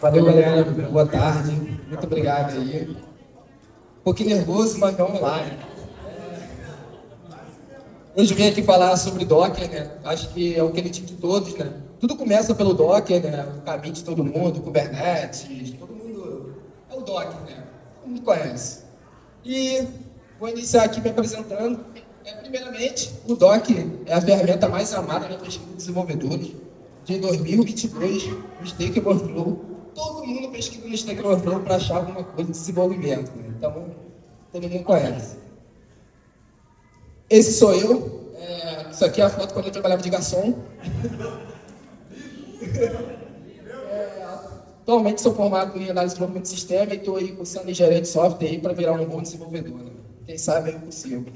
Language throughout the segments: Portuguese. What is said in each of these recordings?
Valeu, galera. Boa tarde. Muito obrigado aí. Um pouquinho nervoso, mas vamos lá. Hoje eu vim aqui falar sobre Docker, né? Acho que é o queridinho de todos, né? Tudo começa pelo Docker, né? O caminho de todo mundo, Kubernetes, todo mundo é o Docker, né? Todo mundo conhece. E vou iniciar aqui me apresentando. Primeiramente, o Docker é a ferramenta mais amada na pesquisa de desenvolvedores. De 2022, o Stack Overflow. Todo mundo pesquisa no Stack Overflow para achar alguma coisa de desenvolvimento, né? Então, todo mundo conhece. Esse sou eu. Isso aqui é a foto quando eu trabalhava de garçom. Atualmente sou formado em análise de desenvolvimento de sistema e estou aí cursando engenharia de software aí para virar um bom desenvolvedor, né? Quem sabe é impossível.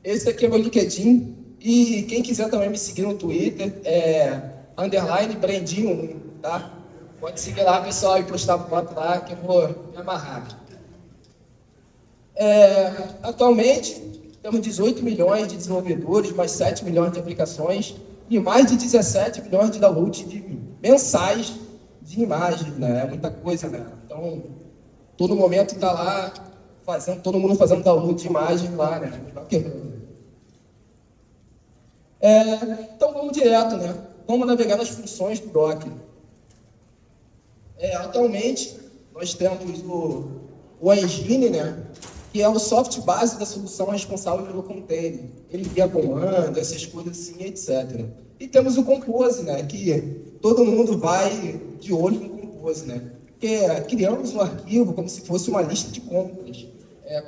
Esse aqui é meu LinkedIn e quem quiser também me seguir no Twitter _ Brandinho1, tá? Pode seguir lá, pessoal, e postar foto lá que eu vou me amarrar. Atualmente, temos 18 milhões de desenvolvedores, mais 7 milhões de aplicações e mais de 17 milhões de downloads mensais de imagens, né? É muita coisa, né? Então, todo momento está lá, todo mundo fazendo download de imagens lá, né? Então, vamos direto, né? Vamos navegar nas funções do Docker. Atualmente, nós temos o Engine, né? Que é o software base da solução responsável pelo container. Ele cria comando, essas coisas assim, etc. E temos o Compose, né? Que todo mundo vai de olho no Compose, né? Porque criamos um arquivo como se fosse uma lista de compras,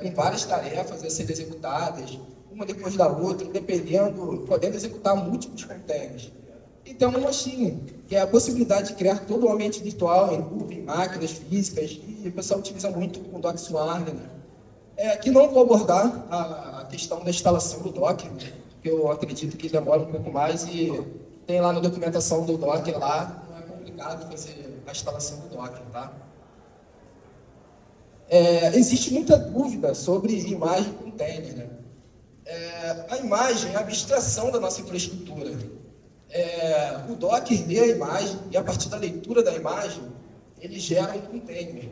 com várias tarefas a serem executadas, uma depois da outra, dependendo, podendo executar múltiplos containers. E tem uma machine, que é a possibilidade de criar todo o ambiente virtual em nuvem, máquinas físicas, e o pessoal utiliza muito o Docker Swarm, né? Aqui não vou abordar a questão da instalação do Docker, né? Que eu acredito que demora um pouco mais e tem lá na documentação do Docker lá, não é complicado fazer a instalação do Docker, tá? Existe muita dúvida sobre imagem container, né? A imagem é a abstração da nossa infraestrutura. O Docker lê a imagem e, a partir da leitura da imagem, ele gera um container.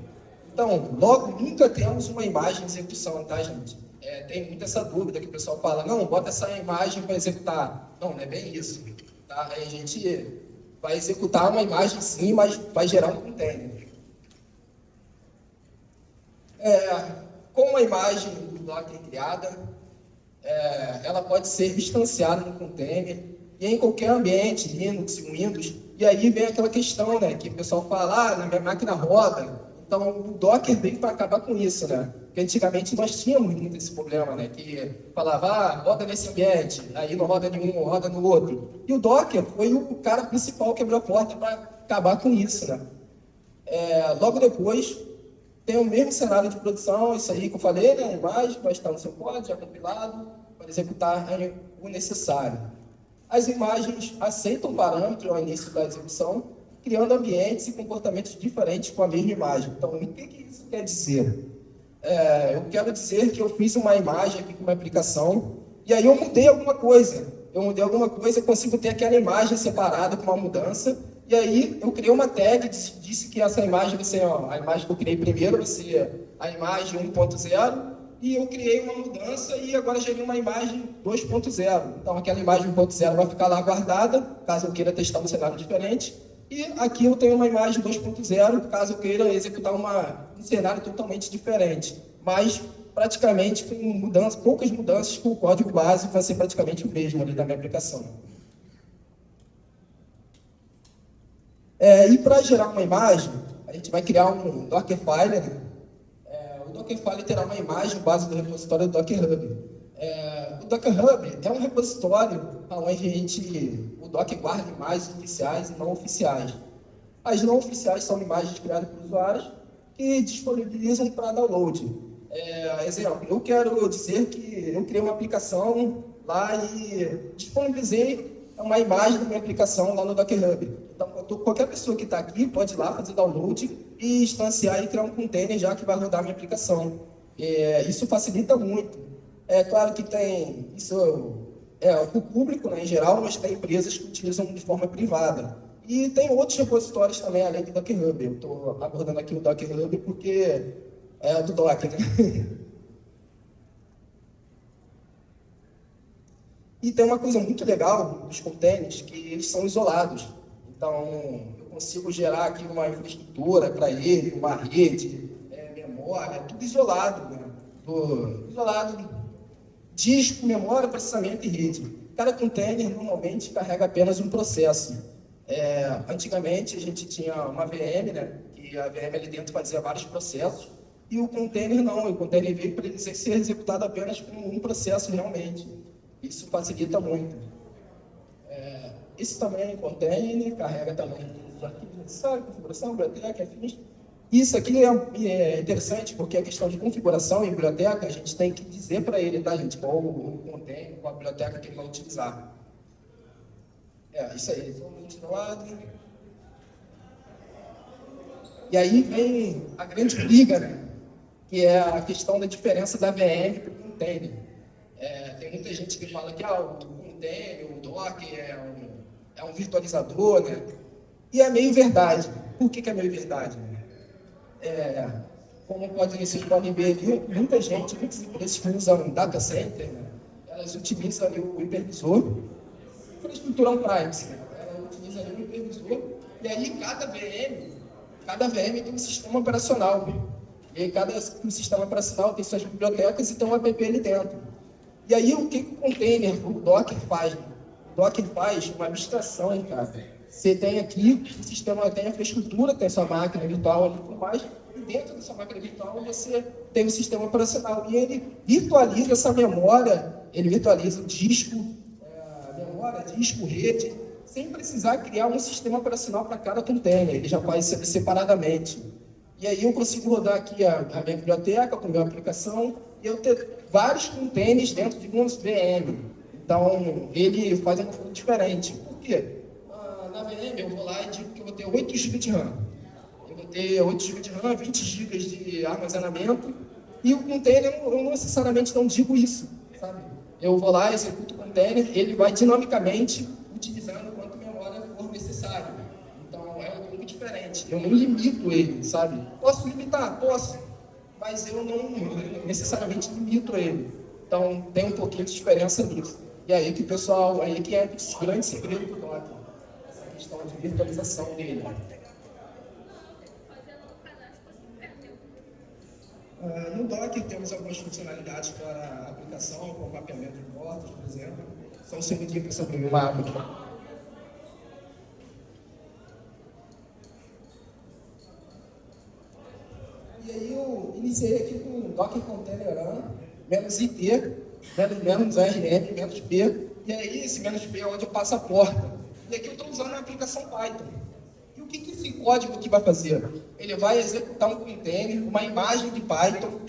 Então, logo, nunca temos uma imagem em execução, tá, gente? Tem muito essa dúvida que o pessoal fala, não, bota essa imagem para executar. Não, não é bem isso. Tá? A gente vai executar uma imagem sim, mas vai gerar um container. Como a imagem do Docker é criada, ela pode ser instanciada no container e em qualquer ambiente, Linux, Windows, e aí vem aquela questão, né, que o pessoal fala, na minha máquina roda. Então, o Docker veio para acabar com isso, né? Porque antigamente nós tínhamos muito esse problema, né? Que falava, roda nesse ambiente, aí não roda nenhum, roda no outro. E o Docker foi o cara principal que abriu a porta para acabar com isso, né? Logo depois, tem o mesmo cenário de produção, isso aí que eu falei, né? A imagem vai estar no seu código, já compilado, para executar o necessário. As imagens aceitam parâmetros ao início da execução, criando ambientes e comportamentos diferentes com a mesma imagem. Então, o que isso quer dizer? Eu quero dizer que eu fiz uma imagem aqui com uma aplicação, e aí eu mudei alguma coisa. Eu consigo ter aquela imagem separada com uma mudança, e aí eu criei uma tag, disse que essa imagem vai ser, a imagem que eu criei primeiro vai ser a imagem 1.0, e eu criei uma mudança e agora gerei uma imagem 2.0. Então, aquela imagem 1.0 vai ficar lá guardada, caso eu queira testar um cenário diferente. E aqui eu tenho uma imagem 2.0, caso eu queira executar um cenário totalmente diferente. Mas, praticamente, com poucas mudanças, com o código básico vai ser praticamente o mesmo ali da minha aplicação. E para gerar uma imagem, a gente vai criar um Dockerfile, né? O Dockerfile terá uma imagem base do repositório do Docker Hub. O Docker Hub é um repositório onde o Docker guarda imagens oficiais e não oficiais. As não oficiais são imagens criadas por usuários que disponibilizam para download. Exemplo, eu quero dizer que eu criei uma aplicação lá e disponibilizei uma imagem da minha aplicação lá no Docker Hub. Então, qualquer pessoa que está aqui pode ir lá fazer download e instanciar e criar um container já que vai rodar a minha aplicação. Isso facilita muito. É claro que tem isso o público, né, em geral, mas tem empresas que utilizam de forma privada. E tem outros repositórios também, além do Docker Hub. Eu estou abordando aqui o Docker Hub porque é do Docker, né? E tem uma coisa muito legal dos containers, que eles são isolados. Então, eu consigo gerar aqui uma infraestrutura para ele, uma rede, memória, tudo isolado, né? Isolado, disco, memória, processamento e rede. Cada container normalmente carrega apenas um processo. Antigamente a gente tinha uma VM, né? Que a VM ali dentro fazia vários processos, e o container não, o container veio para ele ser executado apenas com um processo realmente. Isso facilita muito. Esse também é container, carrega também os arquivos necessários, configuração, biblioteca, afins. Isso aqui é interessante porque a questão de configuração em biblioteca, a gente tem que dizer para ele, tá, gente, qual o container, qual a biblioteca que ele vai utilizar. Isso aí, somente do lado. E aí vem a grande briga, né? Que é a questão da diferença da VM para o container. Tem muita gente que fala que o container, o Docker é um virtualizador, né? E é meio verdade. Por que é meio verdade? Como vocês podem ver ali, muitas empresas que usam data center, né? Elas utilizam ali o hipervisor, infraestrutura on-premise, né? Ela utiliza ali o hipervisor, e aí cada VM tem um sistema operacional. E aí cada sistema operacional tem suas bibliotecas e tem um app ali dentro. E aí o que o container, o Docker faz? O Docker faz uma abstração, cara. Você tem aqui, o sistema tem a infraestrutura, tem a sua máquina virtual ali por mais, e dentro dessa máquina virtual você tem o sistema operacional. E ele virtualiza essa memória, ele virtualiza o disco, memória, disco, rede, sem precisar criar um sistema operacional para cada container. Ele já faz separadamente. E aí eu consigo rodar aqui a minha biblioteca com a minha aplicação e eu ter vários containers dentro de uma VM. Então, ele faz uma coisa diferente. Por quê? Na VM eu vou lá e digo que eu vou ter 8 GB de RAM. Eu vou ter 8 GB de RAM, 20 GB de armazenamento. E o container, eu não necessariamente não digo isso, sabe? Eu vou lá, executo o container, ele vai dinamicamente utilizando quanto memória for necessário. Então, é um pouco diferente. Eu não limito ele, sabe? Posso limitar? Posso. Mas eu não necessariamente limito ele. Então, tem um pouquinho de diferença nisso. E aí que o pessoal, aí que é o grande segredo do Docker. Essa questão de virtualização dele. No Docker temos algumas funcionalidades para a aplicação, como mapeamento de portas, por exemplo. Só um segundinho para sobre o mapa aqui. E aí eu iniciei aqui com Docker Container Run, menos IT, menos RM, menos P. E aí esse menos P é onde eu passo a porta. E aqui eu estou usando a aplicação Python. E o que esse código aqui vai fazer? Ele vai executar um container, uma imagem de Python,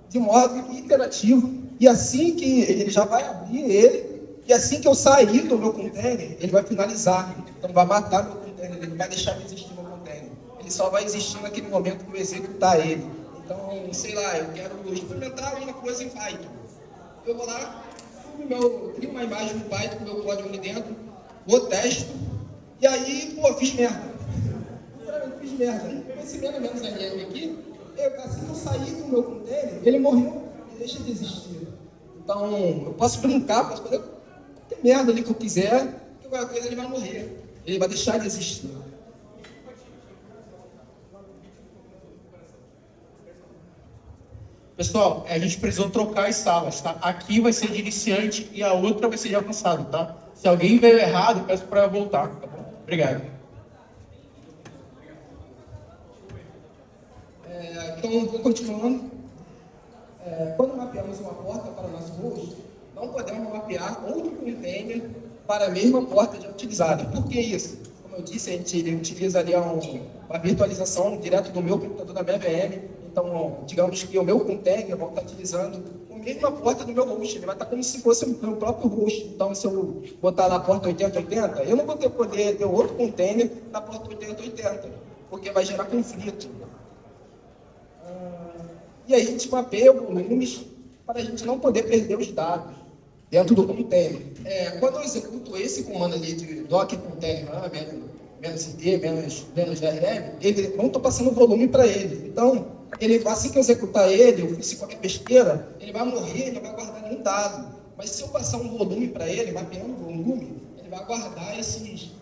de modo interativo. E assim que ele já vai abrir ele, e assim que eu sair do meu container, ele vai finalizar. Então vai matar meu container, ele vai deixar de existir meu container. Ele só vai existir naquele momento que eu executar ele. Então, sei lá, eu quero experimentar uma coisa em Python. Eu vou lá, crio uma imagem no Python com meu código ali dentro, vou testo, e aí, fiz merda. Fiz merda. Esse menos RM aqui, assim que eu sair do meu container, ele morreu e deixa de existir. Então, eu posso brincar, posso fazer qualquer merda ali que eu quiser, que qualquer coisa ele vai morrer. Ele vai deixar de existir. Pessoal, a gente precisou trocar as salas, tá? Aqui vai ser de iniciante e a outra vai ser de avançado, tá? Se alguém veio errado, peço para voltar, tá bom? Obrigado. Então, vou continuando. Quando mapeamos uma porta para o nosso host, não podemos mapear outro container para a mesma porta já utilizada. Por que isso? Como eu disse, a gente utiliza ali uma virtualização direto do meu computador da minha VM. Então, digamos que o meu container vai estar utilizando a mesma porta do meu host. Ele vai estar como se fosse o meu próprio host. Então, se eu botar na porta 8080, eu não vou poder ter outro container na porta 8080, porque vai gerar conflito. E aí a gente mapeia volumes para a gente não poder perder os dados dentro do container. Quando eu executo esse comando ali de Docker Container Run, menos ID, menos DRM, não estou passando volume para ele. Então, assim que eu executar ele, ou se qualquer besteira, ele vai morrer, ele não vai guardar nenhum dado. Mas se eu passar um volume para ele, mapeando o volume, ele vai guardar esses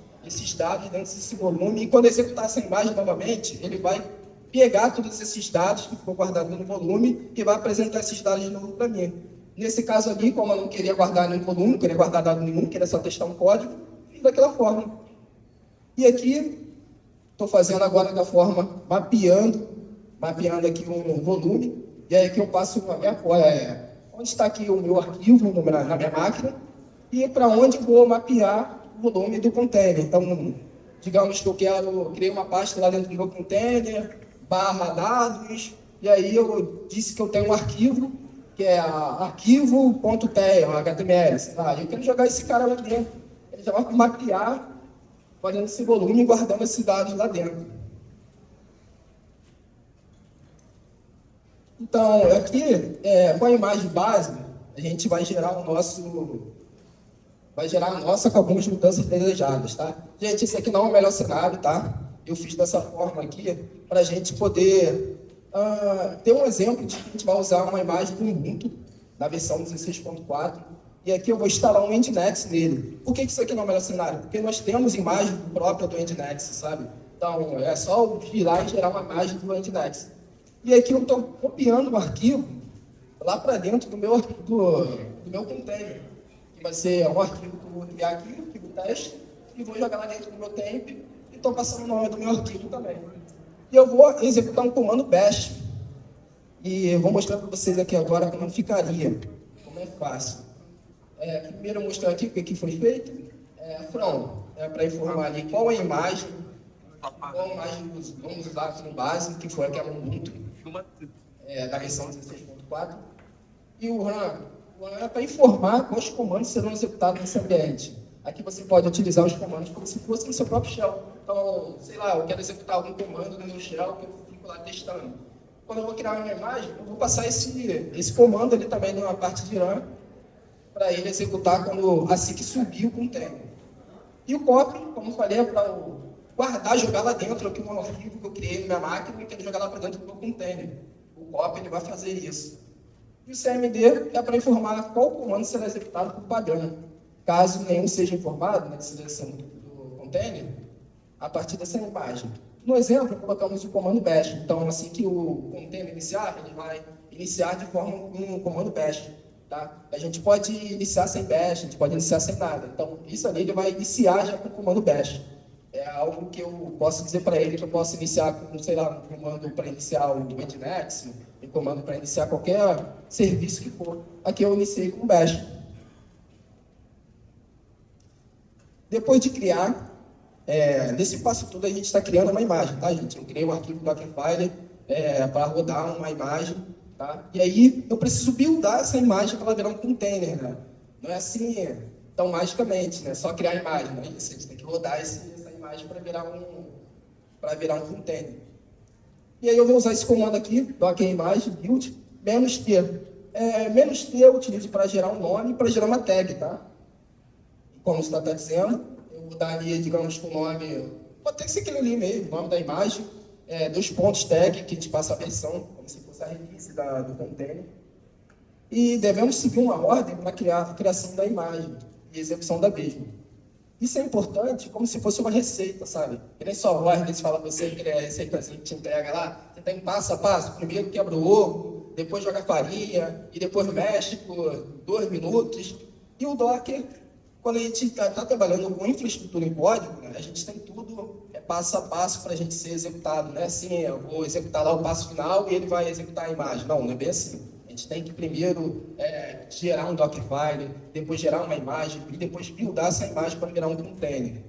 dados dentro desse volume, e quando executar essa imagem novamente, ele vai pegar todos esses dados que ficou guardado no volume e vai apresentar esses dados de novo para mim. Nesse caso aqui, como eu não queria guardar nenhum volume, não queria guardar dado nenhum, queria só testar um código, fiz daquela forma. E aqui, estou fazendo agora da forma mapeando aqui um volume, e aí aqui eu passo onde está aqui o meu arquivo na minha máquina, e para onde vou mapear o volume do container. Então, digamos que eu criei uma pasta lá dentro do meu container, /dados, e aí eu disse que eu tenho um arquivo, que é arquivo.tel, HTML, sei lá, eu quero jogar esse cara lá dentro. Ele já vai mapear, fazendo esse volume e guardando esses dados lá dentro. Então, aqui, com a imagem base, a gente vai gerar a nossa com algumas mudanças desejadas, tá? Gente, esse aqui não é o melhor cenário, tá? Eu fiz dessa forma aqui para a gente poder ter um exemplo de que a gente vai usar uma imagem do Ubuntu, na versão 16.4, e aqui eu vou instalar um Nginx nele. Por que isso aqui não é o melhor cenário? Porque nós temos imagem própria do Nginx, sabe? Então, é só eu ir lá e gerar uma imagem do Nginx. E aqui eu estou copiando o arquivo lá para dentro do meu container, que vai ser um arquivo que eu vou criar aqui, um arquivo teste, e vou jogar lá dentro do meu temp, e estou passando o nome do meu arquivo também. E eu vou executar um comando bash, e eu vou mostrar para vocês aqui agora como ficaria, como é fácil. Primeiro eu mostrar aqui o que foi feito, para informar ali qual a imagem vamos usar como base, que foi aquela Ubuntu, da versão 16.4, e o run é para informar quais comandos serão executados nesse ambiente. Aqui você pode utilizar os comandos como se fosse no seu próprio shell. Então, sei lá, eu quero executar algum comando no meu shell que eu fico lá testando. Quando eu vou criar uma imagem, eu vou passar esse comando ali também numa parte de run, para ele executar assim que subir o container. E o copy, como eu falei, é para guardar, jogar lá dentro aqui um arquivo que eu criei na minha máquina e quero jogar lá para dentro do meu container. O copy ele vai fazer isso. E o CMD é para informar qual comando será executado por padrão. Caso nenhum seja informado na seleção do container, a partir dessa imagem. No exemplo, colocamos o comando bash. Então, assim que o container iniciar, ele vai iniciar de forma com o comando bash. Tá? A gente pode iniciar sem bash, a gente pode iniciar sem nada. Então, isso ali ele vai iniciar já com o comando bash. É algo que eu posso dizer para ele que eu posso iniciar com, sei lá, um comando para iniciar o Nginx, um comando para iniciar qualquer serviço que for. Aqui eu iniciei com bash. Depois de criar, nesse passo todo a gente está criando uma imagem, tá, gente? Eu criei um arquivo Dockerfile para rodar uma imagem, tá? E aí eu preciso buildar essa imagem para ela virar um container, né? Não é assim tão magicamente, né? Só criar a imagem, não é isso? A gente tem que rodar essa imagem para virar um container. E aí eu vou usar esse comando aqui, docker imagem, build, -t. -t eu utilizo para gerar um nome e para gerar uma tag, tá? Como está dizendo, eu vou dar ali, digamos, com o nome, pode ter que ser aquele ali mesmo, o nome da imagem, 2 pontos tag, que a gente passa a versão, como se fosse a release do container. E devemos seguir uma ordem para a criação da imagem e execução da mesma. Isso é importante como se fosse uma receita, sabe? Que nem só ordem, eles falam para você que é a receita assim, que te entrega lá, você tem passo a passo, primeiro quebra o ovo, depois joga farinha, e depois mexe por 2 minutos. E o Docker, quando a gente está trabalhando com infraestrutura em código, né, a gente tem tudo passo a passo para a gente ser executado. Não é assim, eu vou executar lá o passo final e ele vai executar a imagem. Não é bem assim. A gente tem que primeiro gerar um Dockerfile, depois gerar uma imagem e depois buildar essa imagem para virar um container.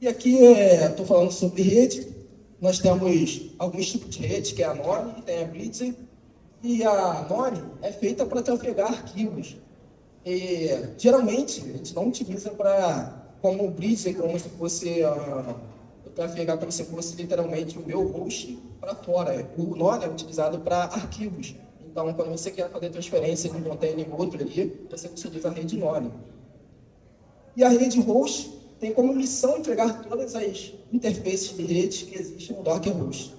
E aqui estou falando sobre rede. Nós temos alguns tipos de rede, que é a None e tem a Blitzer. E a None é feita para trafegar arquivos. E, geralmente, a gente não utiliza como Blitzer, como se fosse trafegar como se fosse literalmente o meu host para fora. O None é utilizado para arquivos. Então, quando você quer fazer transferência de um container em outro ali, você utiliza a rede None. E a rede host tem como missão entregar todas as interfaces de rede que existem no Docker Host.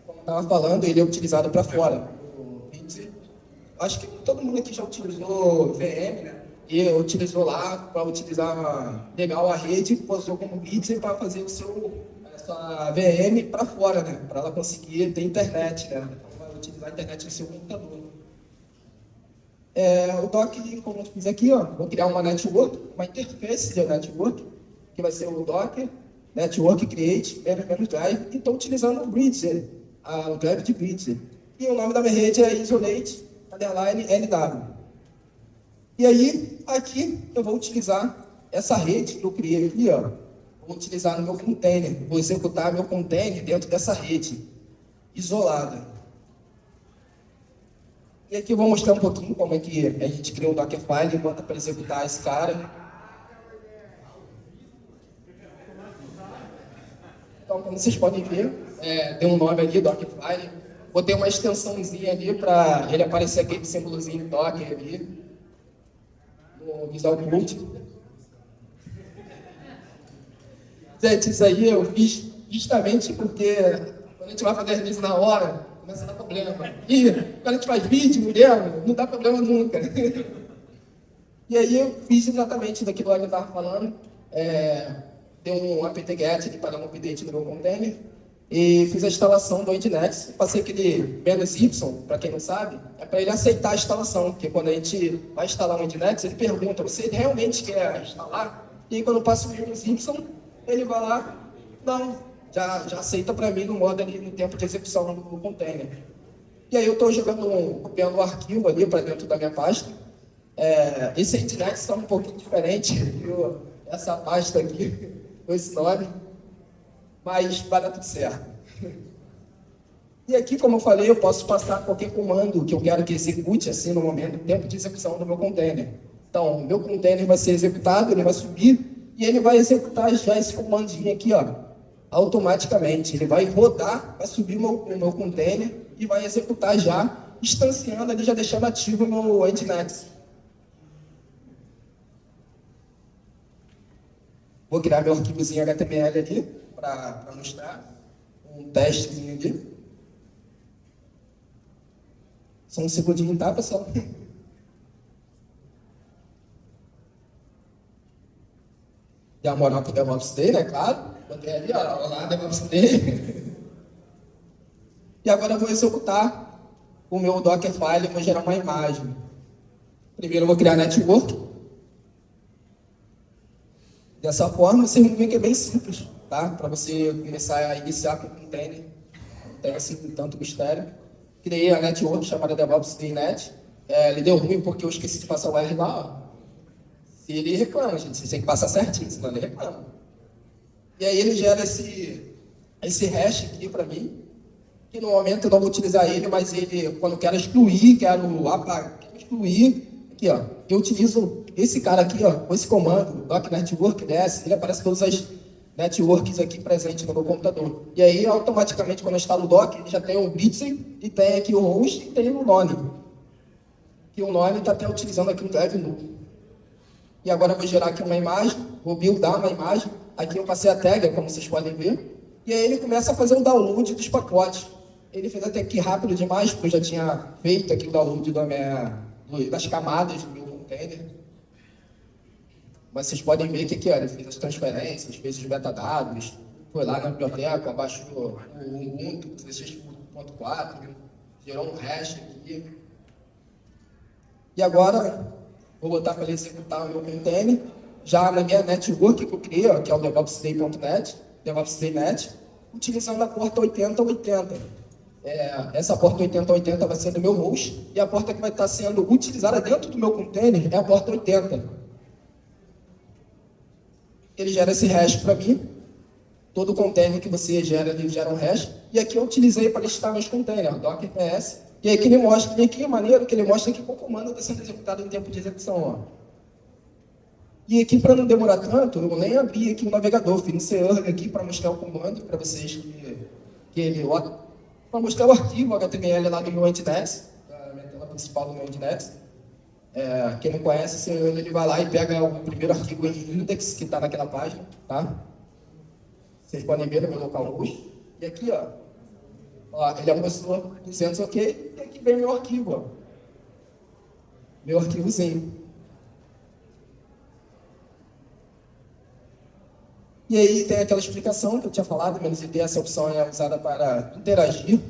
Como eu estava falando, ele é utilizado para fora. Acho que todo mundo aqui já utilizou VM, né? E utilizou lá para utilizar legal a rede, posou como Blitzer para fazer a sua VM para fora, né? Para ela conseguir ter internet, né? Então, vai utilizar a internet no seu computador. O Docker, como eu fiz aqui, ó, vou criar uma network, uma interface de network, que vai ser o Docker Network Create Management Drive, e estou utilizando o Blitzer, o drive de Blitzer. E o nome da minha rede é Isolate _LW. E aí, aqui, eu vou utilizar essa rede que eu criei aqui, ó. Vou utilizar no meu container. Vou executar meu container dentro dessa rede, isolada. E aqui eu vou mostrar um pouquinho como é que a gente cria um Dockerfile e bota para executar esse cara. Então, como vocês podem ver, tem um nome ali, Dockerfile. Botei uma extensãozinha ali para ele aparecer aquele símbolozinho Docker ali, no Visual Code. Gente, isso aí eu fiz justamente porque quando a gente vai fazer release na hora, começa a dar problema. E quando a gente faz vídeo mesmo, não dá problema nunca. E aí eu fiz exatamente daquilo que eu estava falando. Dei um apt-get para dar um update no meu container. E fiz a instalação do Nginx. Passei aquele "-y", para quem não sabe, é para ele aceitar a instalação. Porque quando a gente vai instalar um Nginx, ele pergunta, você realmente quer instalar? E aí quando eu passo o "-y", ele vai lá, não, já aceita para mim no modo ali, no tempo de execução do container. E aí eu estou copiando o arquivo ali para dentro da minha pasta. Esse Nginx está um pouquinho diferente, viu? Essa pasta aqui, com esse nome, mas vai dar tudo certo. E aqui, como eu falei, eu posso passar qualquer comando que eu quero que execute assim no momento, no tempo de execução do meu container. Então, o meu container vai ser executado, ele vai subir, e ele vai executar já esse comandinho aqui, ó, automaticamente. Ele vai rodar, vai subir o meu container e vai executar já, instanciando ali, já deixando ativo o meu Nginx. Vou criar meu arquivozinho HTML ali, para mostrar um testezinho ali. Só um segundinho, tá, pessoal? Dê uma moral pro DevOps Day, né? Claro. Botei ali, ó. Olá, DevOps Day. E agora eu vou executar o meu Dockerfile e vou gerar uma imagem. Primeiro eu vou criar network. Dessa forma, vocês vão ver que é bem simples, tá? Para você começar a iniciar com o container. Não tem assim tanto mistério. Criei a network chamada DevOps Day Net. Ele deu ruim porque eu esqueci de passar o R lá, ó. Se ele reclama, gente, você tem que passar certinho, senão ele reclama. E aí ele gera esse hash aqui para mim, que no momento eu não vou utilizar ele, mas ele, quando eu quero excluir, quero apagar, excluir, aqui ó, eu utilizo esse cara aqui, ó, com esse comando, doc network ds, ele aparece todas as networks aqui presentes no meu computador. E aí, automaticamente, quando eu instalo o doc, ele já tem o Blitzer, e tem aqui o host, e tem o nome. E o nome está até utilizando aqui um drive novo. E agora eu vou gerar aqui uma imagem, vou buildar uma imagem. Aqui eu passei a tag, como vocês podem ver. E aí ele começa a fazer o download dos pacotes. Ele fez até aqui rápido demais, porque eu já tinha feito aqui o download das camadas do meu container. Mas vocês podem ver que aqui, ó, ele fez as transferências, fez os metadados, foi lá na biblioteca, baixou o Ubuntu 16.4, gerou um hash aqui. E agora vou botar para ele executar o meu container, já na minha network que eu criei, ó, que é o DevOpsDay.net, DevOpsDay.net, utilizando a porta 8080. Essa porta 8080 vai ser do meu host, e a porta que vai estar sendo utilizada dentro do meu container é a porta 80. Ele gera esse hash para mim, todo container que você gera, ele gera um hash, e aqui eu utilizei para listar meus containers, Docker PS, e aí que ele mostra, e aqui é maneiro que ele mostra que o comando está sendo executado em tempo de execução, ó. E aqui, para não demorar tanto, eu nem abri aqui o navegador, fiz um CERN aqui para mostrar o comando para vocês para mostrar o arquivo HTML lá do meu Nginx, da minha tela principal do meu Nginx. Quem não conhece, ele vai lá e pega o primeiro arquivo em index que está naquela página, tá? Vocês podem ver no meu localhost. E aqui, ó, ele almoçou 200 ok, e aqui vem meu arquivo, ó. Meu arquivozinho. E aí tem aquela explicação que eu tinha falado, -id, essa opção é usada para interagir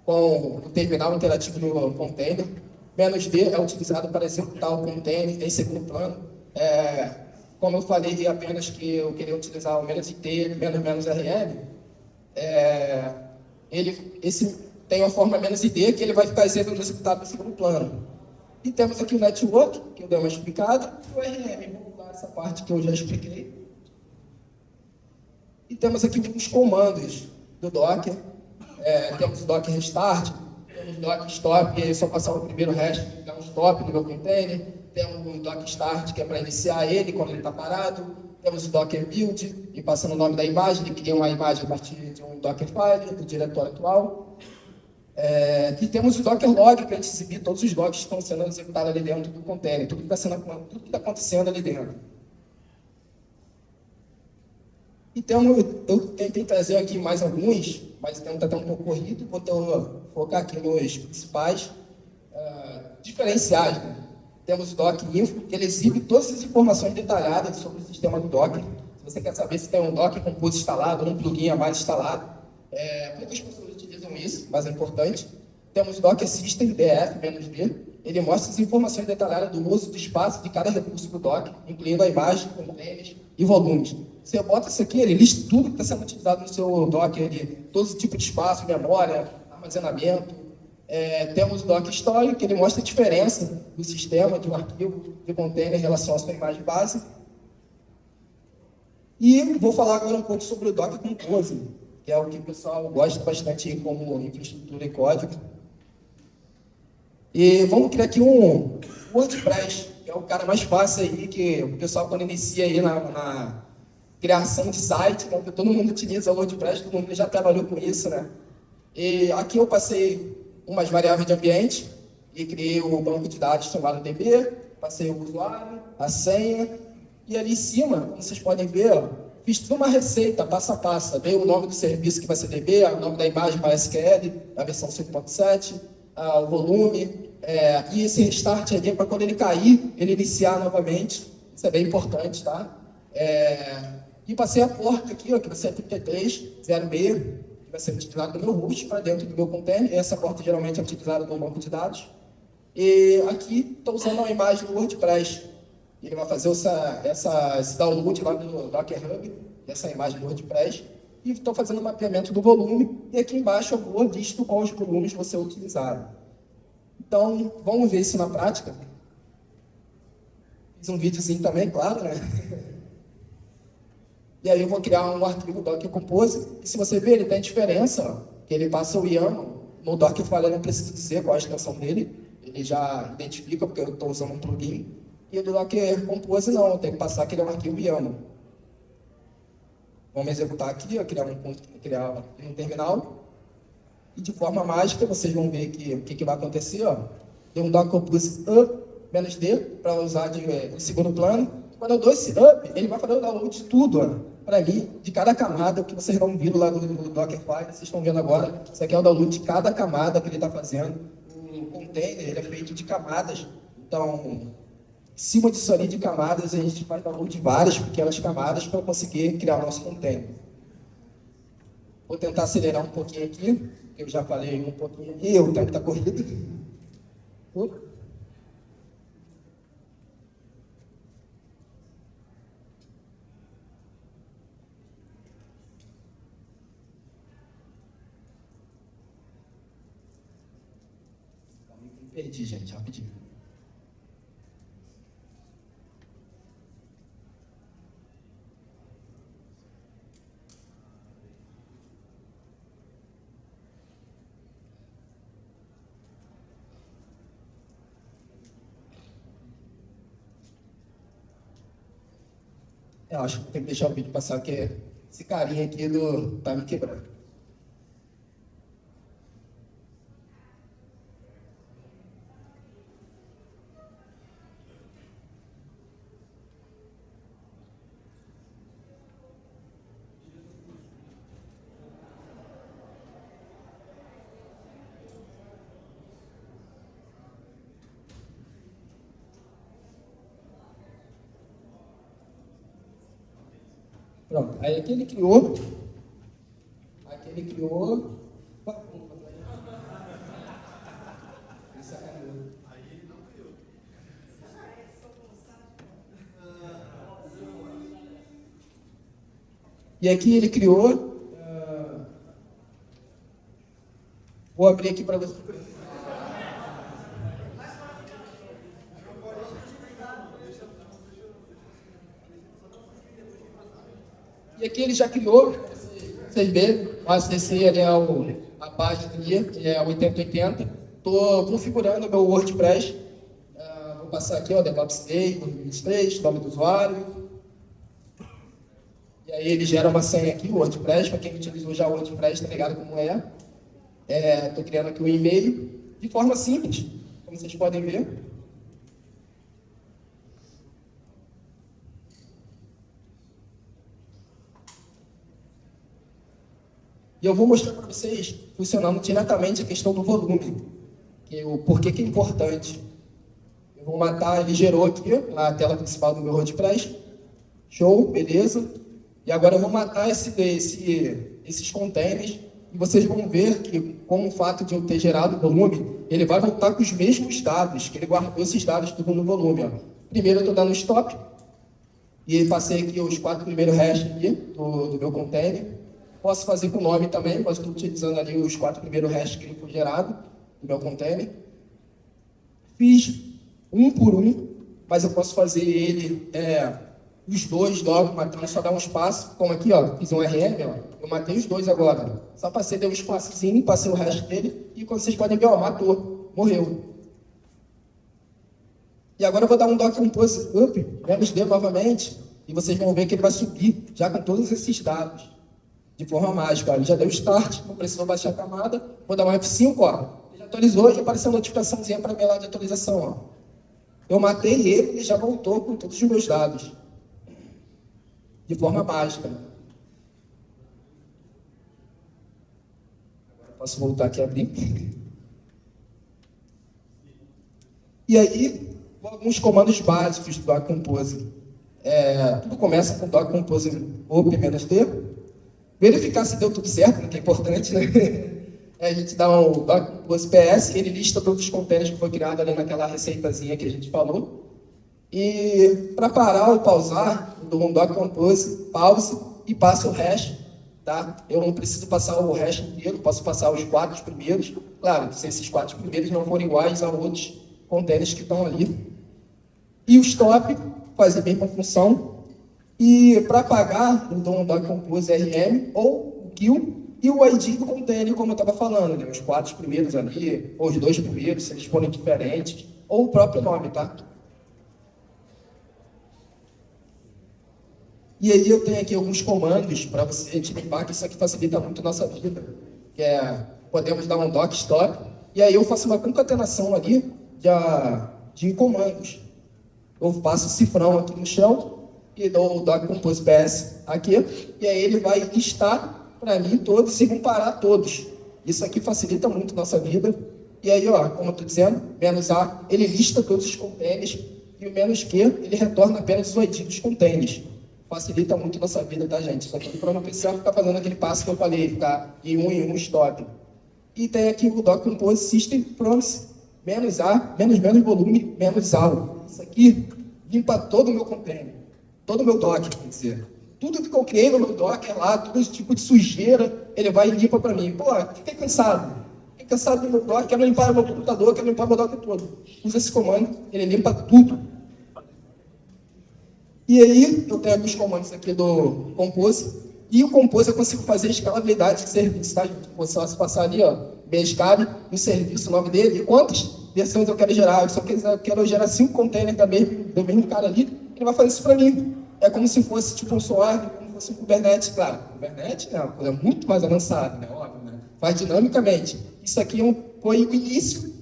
com o terminal interativo no container. -d é utilizado para executar o container em segundo plano. Como eu falei apenas que eu queria utilizar o -it, -rm, esse tem a forma -id que ele vai ficar executado no segundo plano. E temos aqui o network, que eu dei uma explicada, e o rm. Vou pular essa parte que eu já expliquei. E temos aqui os comandos do Docker. Temos o Docker Restart, temos o Docker Stop, e aí só passar o primeiro hash, dá um stop no meu container. Temos o Docker Start, que é para iniciar ele quando ele está parado. Temos o Docker Build, e passando o nome da imagem, ele cria uma imagem a partir de um Dockerfile, do diretório atual. E temos o Docker Log, para a gente exibir todos os logs que estão sendo executados ali dentro do container, tudo que está acontecendo ali dentro. Então, eu tentei trazer aqui mais alguns, mas o tempo está até um pouco corrido, vou focar aqui nos principais diferenciais. Né? Temos o Docker Info, que ele exibe todas as informações detalhadas sobre o sistema do Docker. Se você quer saber se tem um Docker Compose instalado, ou um plugin a mais instalado, poucas pessoas utilizam isso, mas é importante. Temos o Docker System, DF-D, ele mostra as informações detalhadas do uso do espaço de cada recurso do Docker, incluindo a imagem, containers e volumes. Você bota isso aqui, ele lista tudo que está sendo utilizado no seu Docker, todo tipo de espaço, memória, armazenamento. Temos o Docker Story, que ele mostra a diferença do sistema, de um arquivo, de container em relação à sua imagem base. E vou falar agora um pouco sobre o Docker Compose, que é o que o pessoal gosta bastante como infraestrutura e código. E vamos criar aqui um WordPress, que é o cara mais fácil aí, que o pessoal quando inicia aí na criação de site, né, porque todo mundo utiliza o WordPress, todo mundo já trabalhou com isso, né? E aqui eu passei umas variáveis de ambiente e criei o banco de dados chamado DB, passei o usuário, a senha, e ali em cima, como vocês podem ver, ó, fiz toda uma receita, passo a passo. Dei o nome do serviço que vai ser DB, o nome da imagem para SQL, a versão 5.7, o volume, e esse restart ali é para quando ele cair, ele iniciar novamente. Isso é bem importante, tá? E passei a porta aqui, ó, que vai ser a 3306, que vai ser utilizada no meu host para dentro do meu container. Essa porta geralmente é utilizada no banco de dados. E aqui estou usando uma imagem do WordPress. Ele vai fazer esse download lá do Docker Hub, dessa imagem do WordPress. E estou fazendo o mapeamento do volume. E aqui embaixo eu vou listo quais volumes você utilizar. Então, vamos ver isso na prática. Fiz um videozinho também, claro, né? E aí eu vou criar um arquivo Docker Compose. E se você ver, ele tem diferença, ó, que ele passa o YAML. No Dockerfile eu não preciso dizer qual a extensão dele. Ele já identifica, porque eu estou usando um plugin. E o do Docker Compose não, eu tenho que passar que ele é um arquivo YAML. Vamos executar aqui, ó, criar um terminal. E de forma mágica, vocês vão ver o que vai acontecer. Ó. Tem um Docker Compose up, -d, para usar de segundo plano. Quando eu dou esse up, ele vai fazer o download de tudo, para mim, de cada camada, o que vocês não viram lá no Dockerfile, vocês estão vendo agora. Isso aqui é o download de cada camada que ele está fazendo. O container ele é feito de camadas. Então, em cima disso ali de camadas, a gente faz download de várias pequenas camadas para conseguir criar o nosso container. Vou tentar acelerar um pouquinho aqui, porque eu já falei um pouquinho aqui, o tempo está corrido. Perdi, gente, rapidinho. Eu acho que tem que deixar o vídeo passar, porque esse carinha aqui tá me quebrando. Pronto. Aí aqui ele criou. E aqui ele criou. Vou abrir aqui para você. E aqui ele já criou, vocês verem, o ACC ele é a página ali, é 8080. Estou configurando o meu WordPress. Vou passar aqui, ó, DevOps Day 2023, nome do usuário. E aí ele gera uma senha aqui, o WordPress, para quem utilizou já o WordPress, tá ligado como é. Estou criando aqui um e-mail de forma simples, como vocês podem ver. E eu vou mostrar para vocês, funcionando diretamente, a questão do volume. O porquê que é importante. Eu vou matar, ele gerou aqui a tela principal do meu WordPress. Show, beleza. E agora eu vou matar esses containers. E vocês vão ver que, com o fato de eu ter gerado o volume, ele vai voltar com os mesmos dados, que ele guardou esses dados tudo no volume. Ó. Primeiro eu estou dando stop. E passei aqui os 4 primeiros hashes aqui do meu container. Posso fazer com o nome também, mas estou utilizando ali os 4 primeiros hashes que ele foi gerado do meu container. Fiz um por um, mas eu posso fazer ele, os dois logo, matando, só dar um espaço, como aqui, ó, fiz um RM, ó, eu matei os dois agora. Só passei, dei um espaçozinho, passei o hash dele, e quando vocês podem ver, ó, matou, morreu. E agora eu vou dar um doc compose up, -d novamente, e vocês vão ver que ele vai subir, já com todos esses dados. De forma mágica, ó. Ele já deu start, não precisou baixar a camada. Vou dar um F5, ó. Ele atualizou e apareceu a notificaçãozinha para mim lá de atualização, ó. Eu matei ele e já voltou com todos os meus dados. De forma mágica. Agora posso voltar aqui a abrir. E aí, alguns comandos básicos do Doc Compose. Tudo começa com Doc Compose up-d. Verificar se deu tudo certo, que é importante, né? A gente dá um Doc Compose PS, ele lista todos os containers que foi criado ali naquela receitazinha que a gente falou. E para parar ou pausar, eu dou um Doc Compose, pause e passo o hash, tá? Eu não preciso passar o hash inteiro, posso passar os 4 primeiros. Claro, se esses 4 primeiros não forem iguais a outros containers que estão ali. E o stop faz a mesma função. E para apagar, eu dou um Doc Compose RM ou o kill e o ID do container, como eu estava falando, né? Os 4 primeiros ali, ou os 2 primeiros, se eles forem diferentes, ou o próprio nome, tá? E aí eu tenho aqui alguns comandos para você limpar, que isso aqui facilita muito a nossa vida. Podemos dar um doc stop, e aí eu faço uma concatenação ali de comandos. Eu passo o cifrão aqui no chão, e dou o Doc Compose PS aqui, e aí ele vai listar para mim todos e vão parar todos. Isso aqui facilita muito a nossa vida. E aí, ó, como eu estou dizendo, -A, ele lista todos os containers, e o -Q, ele retorna apenas o ID dos containers. Facilita muito a nossa vida, tá, gente? Só que para não precisar ficar fazendo aquele passo que eu falei, ficar em um stop. E tem aqui o Doc Compose System Promise, -A, menos volume, -AL. Isso aqui limpa todo o meu container. Todo o meu doc, quer dizer. Tudo que eu criei no meu docker lá, todo esse tipo de sujeira, ele vai e limpa para mim. Pô, fiquei cansado. Fiquei cansado do meu docker, quero limpar meu computador, quero limpar meu docker todo. Usa esse comando, ele limpa tudo. E aí, eu tenho alguns comandos aqui do Compose. E o Compose eu consigo fazer escalabilidade de serviço, tá, gente? Vou só passar ali, ó, bscale, o serviço, o nome dele, e quantas versões eu quero gerar. Eu só quero gerar 5 containers do mesmo cara ali, ele vai fazer isso para mim. É como se fosse tipo um Swarm, como se fosse um Kubernetes, claro. Kubernetes é uma coisa muito mais avançada, né? Óbvio, né? Faz dinamicamente. Isso aqui foi o início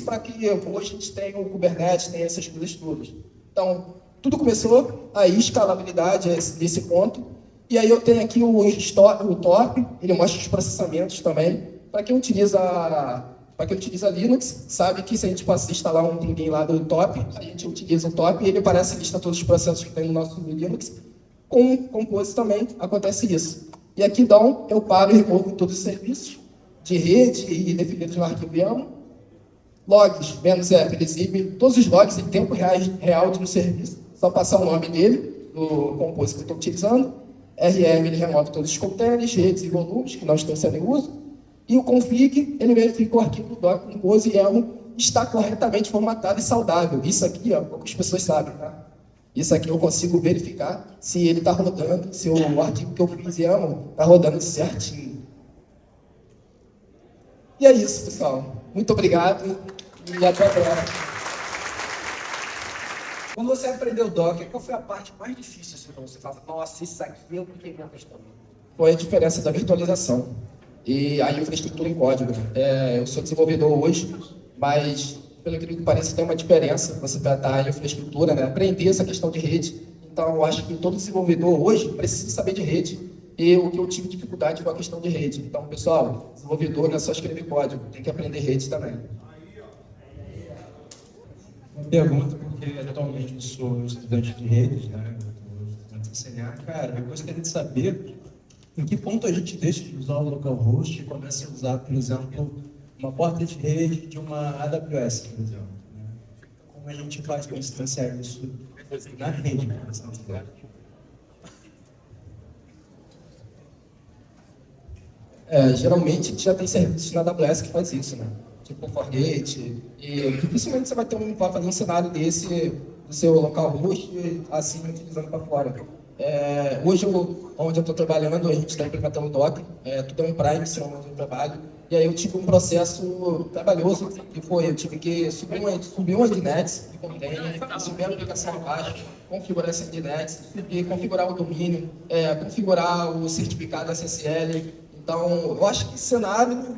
para que hoje a gente tenha o Kubernetes, tenha essas coisas todas. Então, tudo começou aí, escalabilidade nesse ponto. E aí eu tenho aqui o top, ele mostra os processamentos também. Para quem utiliza Linux, sabe que se a gente instalar um plugin lá do top, a gente utiliza o top e ele aparece, lista todos os processos que tem no nosso Linux. Com o Compose também acontece isso. E aqui, então, eu paro e removo todos os serviços de rede e definidos no arquivo YAML. Logs, -f, ele exibe todos os logs em tempo real de um serviço. Só passar o nome dele, do Compose que eu estou utilizando. RM, ele remove todos os containers, redes e volumes que não estão sendo em uso. E o config, ele verifica o arquivo do Docker Compose YAML está corretamente formatado e saudável. Isso aqui, ó, poucas pessoas sabem, tá? Isso aqui eu consigo verificar se ele está rodando, se o arquivo que eu fiz YAML está rodando certinho. E é isso, pessoal. Muito obrigado e até a próxima. Quando você aprendeu Docker, qual foi a parte mais difícil assim, para você falar? Nossa, isso aqui eu fiquei minha questão. Foi a diferença da virtualização e a infraestrutura em código. Eu sou desenvolvedor hoje, mas, pelo que parece, tem uma diferença você tratar a infraestrutura, né? Aprender essa questão de rede. Então, eu acho que todo desenvolvedor hoje precisa saber de rede. E o que eu tive dificuldade foi a questão de rede. Então, pessoal, desenvolvedor não é só escrever código, tem que aprender rede também. Uma pergunta, porque atualmente eu sou estudante de redes, né? Eu estou estudante de CNA. Cara, eu gostaria de saber em que ponto a gente deixa de usar o localhost e começa a usar, por exemplo, uma porta de rede de uma AWS, por exemplo. Né? Como a gente faz para instanciar isso na rede, por exemplo? Geralmente já tem serviços na AWS que faz isso, né? Tipo o Fargate, e dificilmente você vai fazer um cenário desse do seu localhost assim utilizando para fora. Hoje, onde eu estou trabalhando, a gente está implementando Docker, tudo é um Prime, onde eu trabalho, e aí eu tive um processo trabalhoso, que foi, eu tive que subir uma Nginx de container, subir a aplicação abaixo, configurar essa Nginx, configurar o domínio, configurar o certificado SSL. Então, eu acho que esse cenário,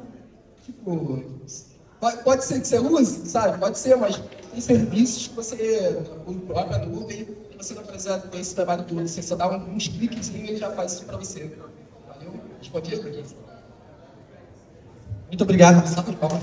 tipo, pode ser que você use, sabe? Pode ser, mas tem serviços que você, no própria nuvem, que você não precisa ter esse trabalho todo. Você só dá uns cliques e ele já faz isso para você. Valeu? Respondido? Muito obrigado. Salve de palmas.